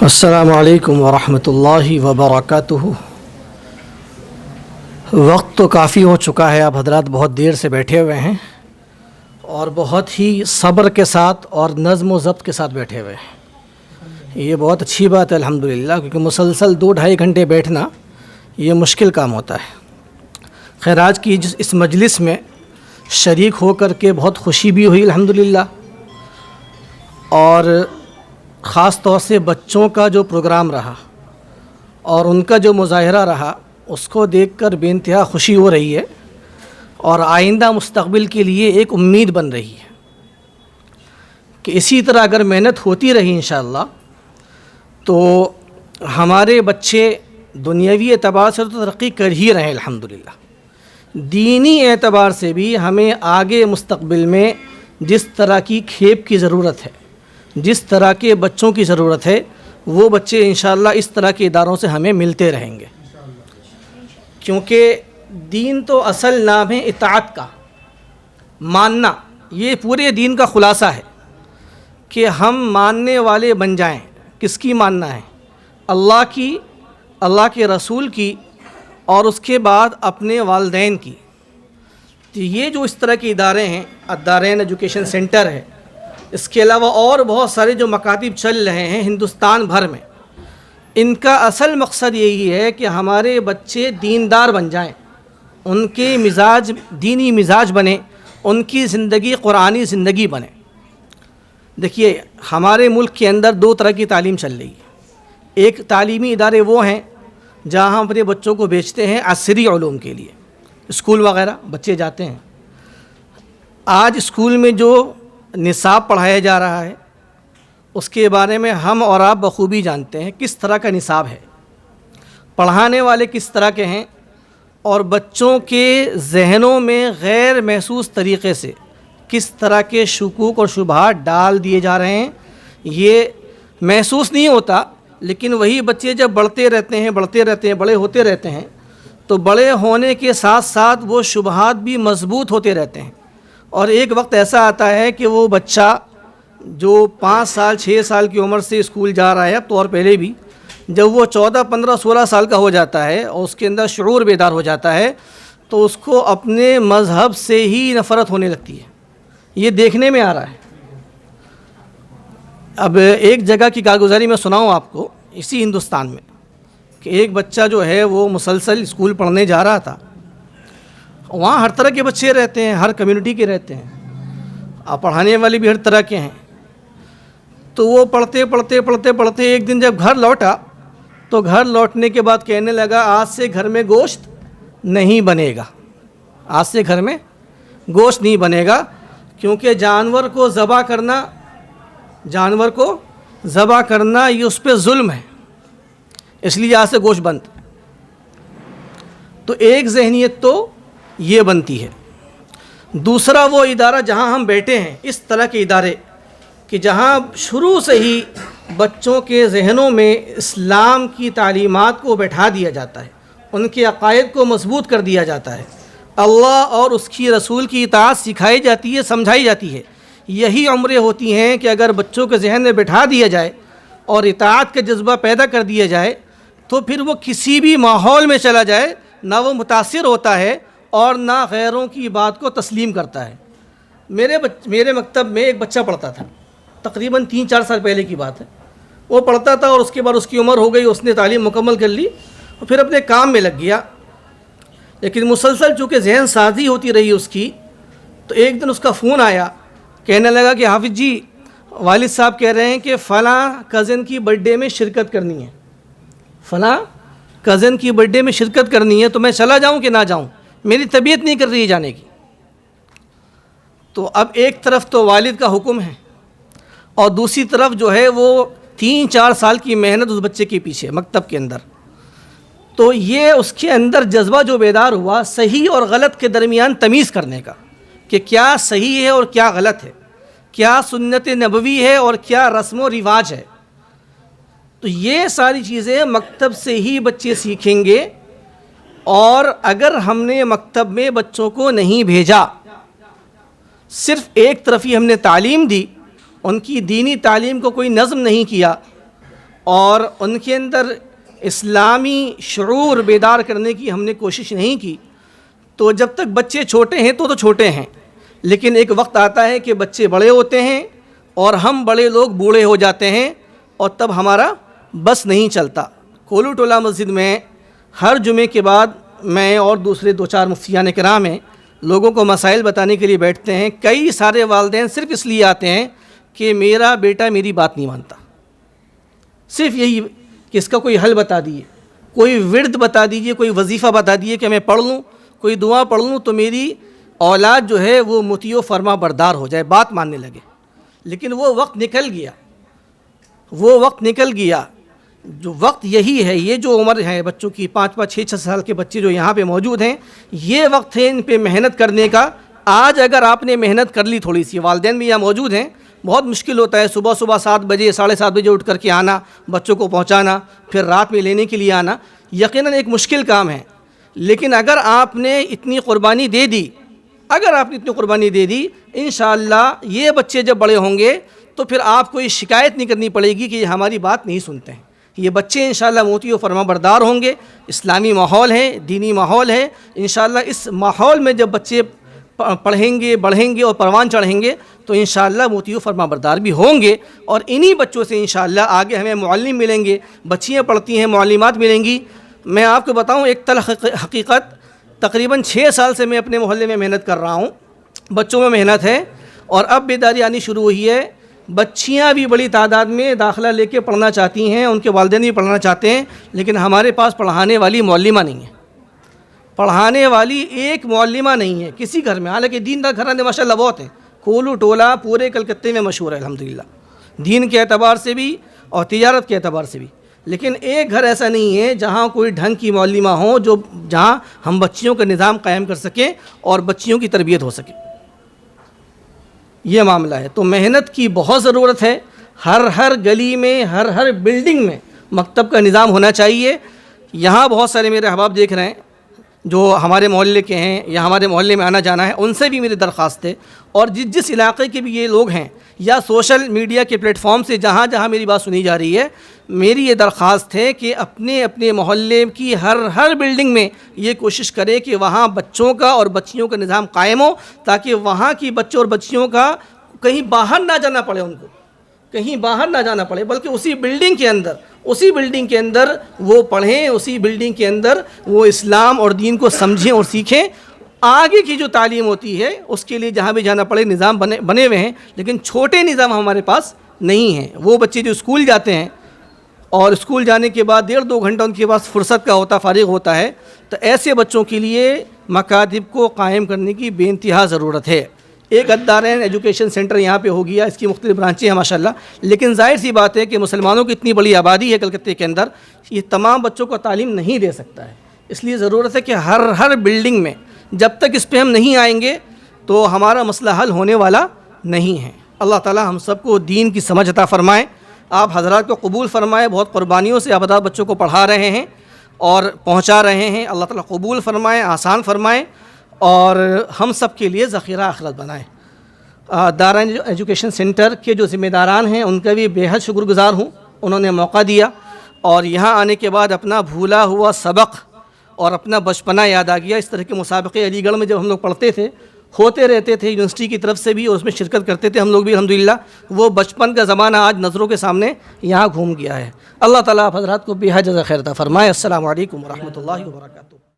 السلام علیکم ورحمۃ اللہ وبرکاتہ۔ وقت تو کافی ہو چکا ہے، آپ حضرات بہت دیر سے بیٹھے ہوئے ہیں اور بہت ہی صبر کے ساتھ اور نظم و ضبط کے ساتھ بیٹھے ہوئے ہیں۔ یہ بہت اچھی بات ہے الحمدللہ، کیونکہ مسلسل 2-2.5 گھنٹے بیٹھنا یہ مشکل کام ہوتا ہے۔ خیر، آج کی اس مجلس میں شریک ہو کر کے بہت خوشی بھی ہوئی الحمدللہ، اور خاص طور سے بچوں کا جو پروگرام رہا اور ان کا جو مظاہرہ رہا اس کو دیکھ کر بے انتہا خوشی ہو رہی ہے، اور آئندہ مستقبل کے لیے ایک امید بن رہی ہے کہ اسی طرح اگر محنت ہوتی رہی انشاءاللہ تو ہمارے بچے دنیاوی اعتبار سے تو ترقی کر ہی رہے ہیں الحمدللہ، دینی اعتبار سے بھی ہمیں آگے مستقبل میں جس طرح کی کھیپ کی ضرورت ہے، جس طرح کے بچوں کی ضرورت ہے، وہ بچے انشاءاللہ اس طرح کے اداروں سے ہمیں ملتے رہیں گے، کیونکہ دین تو اصل نام ہے اطاعت کا، ماننا۔ یہ پورے دین کا خلاصہ ہے کہ ہم ماننے والے بن جائیں۔ کس کی ماننا ہے؟ اللہ کی، اللہ کے رسول کی، اور اس کے بعد اپنے والدین کی۔ تو یہ جو اس طرح کے ادارے ہیں، الدارین ایجوکیشن سینٹر ہے، اس کے علاوہ اور بہت سارے جو مکاتب چل رہے ہیں ہندوستان بھر میں، ان کا اصل مقصد یہی ہے کہ ہمارے بچے دیندار بن جائیں، ان کے مزاج دینی مزاج بنے، ان کی زندگی قرآنی زندگی بنے۔ دیکھیے، ہمارے ملک کے اندر 2 طرح کی تعلیم چل رہی ہے۔ ایک تعلیمی ادارے وہ ہیں جہاں ہم اپنے بچوں کو بھیجتے ہیں عصری علوم کے لیے، اسکول وغیرہ بچے جاتے ہیں۔ آج اسکول میں جو نصاب پڑھایا جا رہا ہے اس کے بارے میں ہم اور آپ بخوبی جانتے ہیں کس طرح کا نصاب ہے، پڑھانے والے کس طرح کے ہیں، اور بچوں کے ذہنوں میں غیر محسوس طریقے سے کس طرح کے شکوک اور شبہات ڈال دیے جا رہے ہیں۔ یہ محسوس نہیں ہوتا، لیکن وہی بچے جب بڑھتے رہتے ہیں بڑے ہوتے رہتے ہیں تو بڑے ہونے کے ساتھ ساتھ وہ شبہات بھی مضبوط ہوتے رہتے ہیں، اور ایک وقت ایسا آتا ہے کہ وہ بچہ جو 5 سال 6 سال کی عمر سے اسکول جا رہا ہے، اب تو اور پہلے بھی، جب وہ 14 15 16 سال کا ہو جاتا ہے اور اس کے اندر شعور بیدار ہو جاتا ہے تو اس کو اپنے مذہب سے ہی نفرت ہونے لگتی ہے۔ یہ دیکھنے میں آ رہا ہے۔ اب ایک جگہ کی کارگزاری میں سناؤں آپ کو، اسی ہندوستان میں، کہ ایک بچہ جو ہے وہ مسلسل اسکول پڑھنے جا رہا تھا۔ وہاں ہر طرح کے بچے رہتے ہیں، ہر کمیونٹی کے رہتے ہیں، پڑھانے والے بھی ہر طرح کے ہیں۔ تو وہ پڑھتے ایک دن جب گھر لوٹا تو گھر لوٹنے کے بعد کہنے لگا، آج سے گھر میں گوشت نہیں بنے گا، آج سے گھر میں گوشت نہیں بنے گا، کیونکہ جانور کو ذبح کرنا یہ اس پہ ظلم ہے، اس لیے آج سے گوشت بند۔ تو ایک ذہنیت تو یہ بنتی ہے۔ دوسرا وہ ادارہ جہاں ہم بیٹھے ہیں، اس طرح کے ادارے کہ جہاں شروع سے ہی بچوں کے ذہنوں میں اسلام کی تعلیمات کو بیٹھا دیا جاتا ہے، ان کے عقائد کو مضبوط کر دیا جاتا ہے، اللہ اور اس کی رسول کی اطاعت سکھائی جاتی ہے، سمجھائی جاتی ہے۔ یہی عمریں ہوتی ہیں کہ اگر بچوں کے ذہن میں بٹھا دیا جائے اور اطاعت کا جذبہ پیدا کر دیا جائے تو پھر وہ کسی بھی ماحول میں چلا جائے نہ وہ متاثر ہوتا ہے اور نہ غیروں کی بات کو تسلیم کرتا ہے۔ میرے مکتب میں ایک بچہ پڑھتا تھا، تقریباً 3-4 سال پہلے کی بات ہے۔ وہ پڑھتا تھا اور اس کے بعد اس کی عمر ہو گئی، اس نے تعلیم مکمل کر لی اور پھر اپنے کام میں لگ گیا، لیکن مسلسل چونکہ ذہن سازی ہوتی رہی اس کی، تو ایک دن اس کا فون آیا، کہنے لگا کہ حافظ جی، والد صاحب کہہ رہے ہیں کہ فلاں کزن کی برتھ ڈے میں شرکت کرنی ہے، فلاں کزن کی برتھ ڈے میں شرکت کرنی ہے، تو میں چلا جاؤں کہ نہ جاؤں، میری طبیعت نہیں کر رہی ہے جانے کی۔ تو اب ایک طرف تو والد کا حکم ہے اور دوسری طرف جو ہے وہ 3-4 سال کی محنت اس بچے کے پیچھے مکتب کے اندر۔ تو یہ اس کے اندر جذبہ جو بیدار ہوا صحیح اور غلط کے درمیان تمیز کرنے کا، کہ کیا صحیح ہے اور کیا غلط ہے، کیا سنت نبوی ہے اور کیا رسم و رواج ہے۔ تو یہ ساری چیزیں مکتب سے ہی بچے سیکھیں گے، اور اگر ہم نے مکتب میں بچوں کو نہیں بھیجا، صرف ایک طرفی ہم نے تعلیم دی، ان کی دینی تعلیم کو کوئی نظم نہیں کیا، اور ان کے اندر اسلامی شعور بیدار کرنے کی ہم نے کوشش نہیں کی، تو جب تک بچے چھوٹے ہیں تو چھوٹے ہیں، لیکن ایک وقت آتا ہے کہ بچے بڑے ہوتے ہیں اور ہم بڑے لوگ بوڑھے ہو جاتے ہیں، اور تب ہمارا بس نہیں چلتا۔ کولو ٹولہ مسجد میں ہر جمعے کے بعد میں اور دوسرے 2-4 مفتیان کرام ہیں، لوگوں کو مسائل بتانے کے لیے بیٹھتے ہیں۔ کئی سارے والدین صرف اس لیے آتے ہیں کہ میرا بیٹا میری بات نہیں مانتا، صرف یہی کہ اس کا کوئی حل بتا دیجیے، کوئی ورد بتا دیجیے، کوئی وظیفہ بتا دیجیے کہ میں پڑھ لوں، کوئی دعا پڑھ لوں تو میری اولاد جو ہے وہ مطیع و فرما بردار ہو جائے، بات ماننے لگے۔ لیکن وہ وقت نکل گیا، وہ وقت نکل گیا۔ جو وقت یہی ہے، یہ جو عمر ہے بچوں کی 5-5 6-6 سال کے بچے جو یہاں پہ موجود ہیں، یہ وقت ہے ان پہ محنت کرنے کا۔ آج اگر آپ نے محنت کر لی تھوڑی سی، والدین بھی یہاں موجود ہیں، بہت مشکل ہوتا ہے صبح 7 بجے 7:30 بجے اٹھ کر کے آنا، بچوں کو پہنچانا، پھر رات میں لینے کے لیے آنا، یقیناً ایک مشکل کام ہے۔ لیکن اگر آپ نے اتنی قربانی دے دی، انشاءاللہ یہ بچے جب بڑے ہوں گے تو پھر آپ کو یہ شکایت نہیں کرنی پڑے گی کہ یہ ہماری بات نہیں سنتے ہیں۔ یہ بچے انشاءاللہ مطیع و فرما بردار ہوں گے، اسلامی ماحول ہے، دینی ماحول ہے، انشاءاللہ اس ماحول میں جب بچے پڑھیں گے، بڑھیں گے اور پروان چڑھیں گے تو انشاءاللہ مطیع و فرما بردار بھی ہوں گے، اور انہی بچوں سے انشاءاللہ آگے ہمیں معلم ملیں گے، بچیاں پڑھتی ہیں معلمات ملیں گی۔ میں آپ کو بتاؤں ایک تلخ حقیقت، تقریباً 6 سال سے میں اپنے محلے میں محنت کر رہا ہوں، بچوں میں محنت ہے، اور اب بیداری آنی شروع ہوئی ہے۔ بچیاں بھی بڑی تعداد میں داخلہ لے کے پڑھنا چاہتی ہیں، ان کے والدین بھی پڑھنا چاہتے ہیں، لیکن ہمارے پاس پڑھانے والی معلمہ نہیں ہے، پڑھانے والی ایک معلمہ نہیں ہے کسی گھر میں۔ حالانکہ دین دار گھرانے ماشاءاللہ بہت ہیں، کولو ٹولہ پورے کلکتے میں مشہور ہے الحمدللہ، دین کے اعتبار سے بھی اور تجارت کے اعتبار سے بھی، لیکن ایک گھر ایسا نہیں ہے جہاں کوئی ڈھنگ کی معلمہ ہو جہاں ہم بچیوں کا نظام قائم کر سکیں اور بچیوں کی تربیت ہو سکے۔ یہ معاملہ ہے، تو محنت کی بہت ضرورت ہے۔ ہر گلی میں، ہر بلڈنگ میں مکتب کا نظام ہونا چاہیے۔ یہاں بہت سارے میرے احباب دیکھ رہے ہیں جو ہمارے محلے کے ہیں یا ہمارے محلے میں آنا جانا ہے، ان سے بھی میری درخواست ہے، اور جس علاقے کے بھی یہ لوگ ہیں یا سوشل میڈیا کے پلیٹ فارم سے جہاں میری بات سنی جا رہی ہے، میری یہ درخواست ہے کہ اپنے محلے کی ہر بلڈنگ میں یہ کوشش کرے کہ وہاں بچوں کا اور بچیوں کا نظام قائم ہو، تاکہ وہاں کی بچوں اور بچیوں کا کہیں باہر نہ جانا پڑے، ان کو کہیں باہر نہ جانا پڑے، بلکہ اسی بلڈنگ کے اندر وہ پڑھیں، اسی بلڈنگ کے اندر وہ اسلام اور دین کو سمجھیں اور سیکھیں۔ آگے کی جو تعلیم ہوتی ہے اس کے لیے جہاں بھی جانا پڑے نظام بنے ہوئے ہیں، لیکن چھوٹے نظام ہمارے پاس نہیں ہیں۔ وہ بچے جو اسکول جاتے ہیں اور اسکول جانے کے بعد 1.5-2 گھنٹہ ان کے پاس فرصت کا ہوتا، فارغ ہوتا ہے، تو ایسے بچوں کے لیے مکاتب کو قائم کرنے کی بے انتہا ضرورت ہے۔ ایک الدارین ایجوکیشن سینٹر یہاں پہ ہو گیا، اس کی مختلف برانچیں ہیں ماشاءاللہ، لیکن ظاہر سی بات ہے کہ مسلمانوں کی اتنی بڑی آبادی ہے کلکتے کے اندر، یہ تمام بچوں کو تعلیم نہیں دے سکتا ہے۔ اس لیے ضرورت ہے کہ ہر بلڈنگ میں جب تک اس پہ ہم نہیں آئیں گے تو ہمارا مسئلہ حل ہونے والا نہیں ہے۔ اللہ تعالی ہم سب کو دین کی سمجھ عطا فرمائے، آپ حضرات کو قبول فرمائے۔ بہت قربانیوں سے آپ حضرات بچوں کو پڑھا رہے ہیں اور پہنچا رہے ہیں، اللہ تعالی قبول فرمائے، آسان فرمائے، اور ہم سب کے لیے ذخیرہ آخرت بنائے۔ دارین ایجوکیشن سینٹر کے جو ذمہ داران ہیں ان کا بھی بے حد شکر گزار ہوں، انہوں نے موقع دیا، اور یہاں آنے کے بعد اپنا بھولا ہوا سبق اور اپنا بچپنا یاد آ گیا۔ اس طرح کے مسابقے علی گڑھ میں جب ہم لوگ پڑھتے تھے، ہوتے رہتے تھے یونیورسٹی کی طرف سے بھی، اور اس میں شرکت کرتے تھے ہم لوگ بھی الحمدللہ۔ وہ بچپن کا زمانہ آج نظروں کے سامنے یہاں گھوم گیا ہے۔ اللہ تعالیٰ آپ حضرات کو بے حد جزا خیر عطا فرمائے۔ السلام علیکم ورحمۃ اللہ وبرکاتہ۔